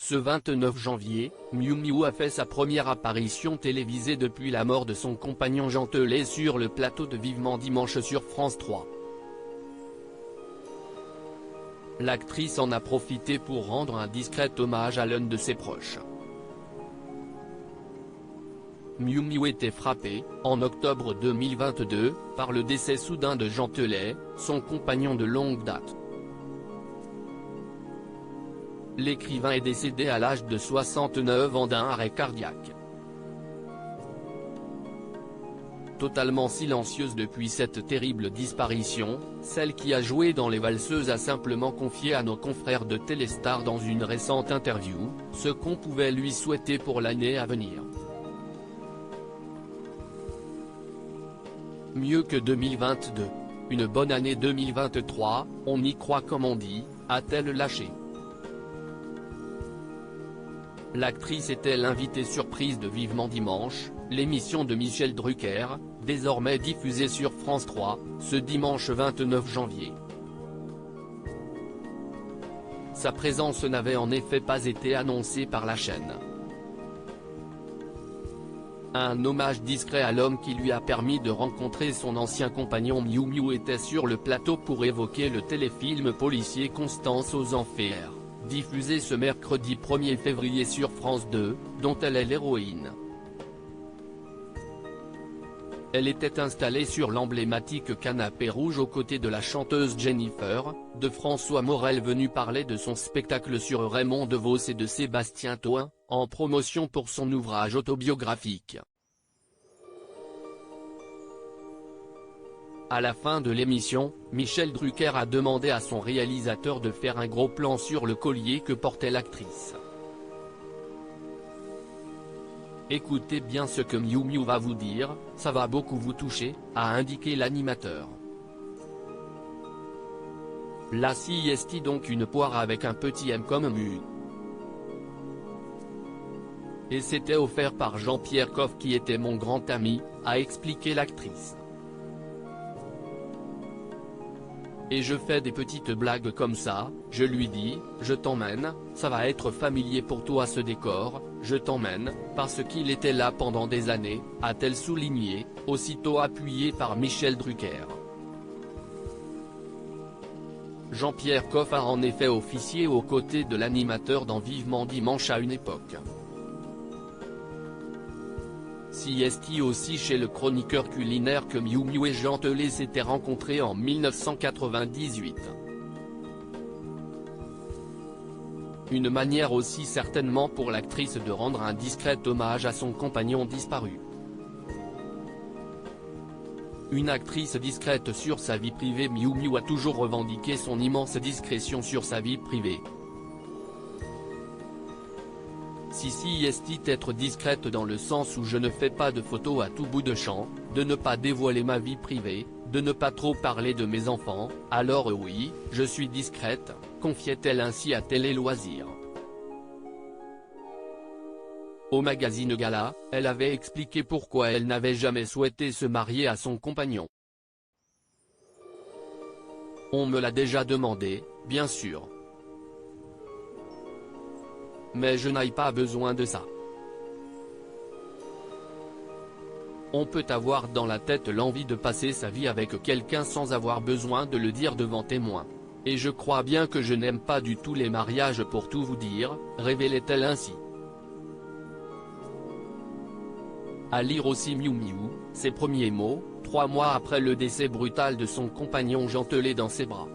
Ce 29 janvier, Miu Miu a fait sa première apparition télévisée depuis la mort de son compagnon Jean Telet sur le plateau de Vivement Dimanche sur France 3. L'actrice en a profité pour rendre un discret hommage à l'un de ses proches. Miu Miu était frappée, en octobre 2022, par le décès soudain de Jean Telet, son compagnon de longue date. L'écrivain est décédé à l'âge de 69 ans d'un arrêt cardiaque. Totalement silencieuse depuis cette terrible disparition, celle qui a joué dans Les Valseuses a simplement confié à nos confrères de Téléstar dans une récente interview, ce qu'on pouvait lui souhaiter pour l'année à venir. Mieux que 2022. Une bonne année 2023, on y croit comme on dit, a-t-elle lâché. L'actrice était l'invitée surprise de Vivement Dimanche, l'émission de Michel Drucker, désormais diffusée sur France 3, ce dimanche 29 janvier. Sa présence n'avait en effet pas été annoncée par la chaîne. Un hommage discret à l'homme qui lui a permis de rencontrer son ancien compagnon Miu Miu était sur le plateau pour évoquer le téléfilm policier Constance aux Enfers, diffusé ce mercredi 1er février sur France 2, dont elle est l'héroïne. Elle était installée sur l'emblématique canapé rouge aux côtés de la chanteuse Jennifer, de François Morel venu parler de son spectacle sur Raymond DeVos et de Sébastien Toen, en promotion pour son ouvrage autobiographique. À la fin de l'émission, Michel Drucker a demandé à son réalisateur de faire un gros plan sur le collier que portait l'actrice. Écoutez bien ce que Miu Miu va vous dire, ça va beaucoup vous toucher, a indiqué l'animateur. La siesti donc une poire avec un petit M comme Mu. Et c'était offert par Jean-Pierre Coff qui était mon grand ami, a expliqué l'actrice. Et je fais des petites blagues comme ça, je lui dis, je t'emmène, ça va être familier pour toi ce décor, je t'emmène, parce qu'il était là pendant des années, a-t-elle souligné, aussitôt appuyé par Michel Drucker. Jean-Pierre Coff a en effet officié aux côtés de l'animateur dans Vivement Dimanche à une époque. Siesti aussi chez le chroniqueur culinaire que Miu Miu et Jean Telet s'étaient rencontrés en 1998. Une manière aussi certainement pour l'actrice de rendre un discret hommage à son compagnon disparu. Une actrice discrète sur sa vie privée. Miu Miu a toujours revendiqué son immense discrétion sur sa vie privée. Si est être discrète dans le sens où je ne fais pas de photos à tout bout de champ, de ne pas dévoiler ma vie privée, de ne pas trop parler de mes enfants, alors oui, je suis discrète, confiait-elle ainsi à Télé Loisirs. Au magazine Gala, elle avait expliqué pourquoi elle n'avait jamais souhaité se marier à son compagnon. On me l'a déjà demandé, bien sûr. Mais je n'ai pas besoin de ça. On peut avoir dans la tête l'envie de passer sa vie avec quelqu'un sans avoir besoin de le dire devant témoin. Et je crois bien que je n'aime pas du tout les mariages pour tout vous dire, révélait-elle ainsi. À lire aussi Miu Miu, ses premiers mots, 3 mois après le décès brutal de son compagnon Jean Telet dans ses bras.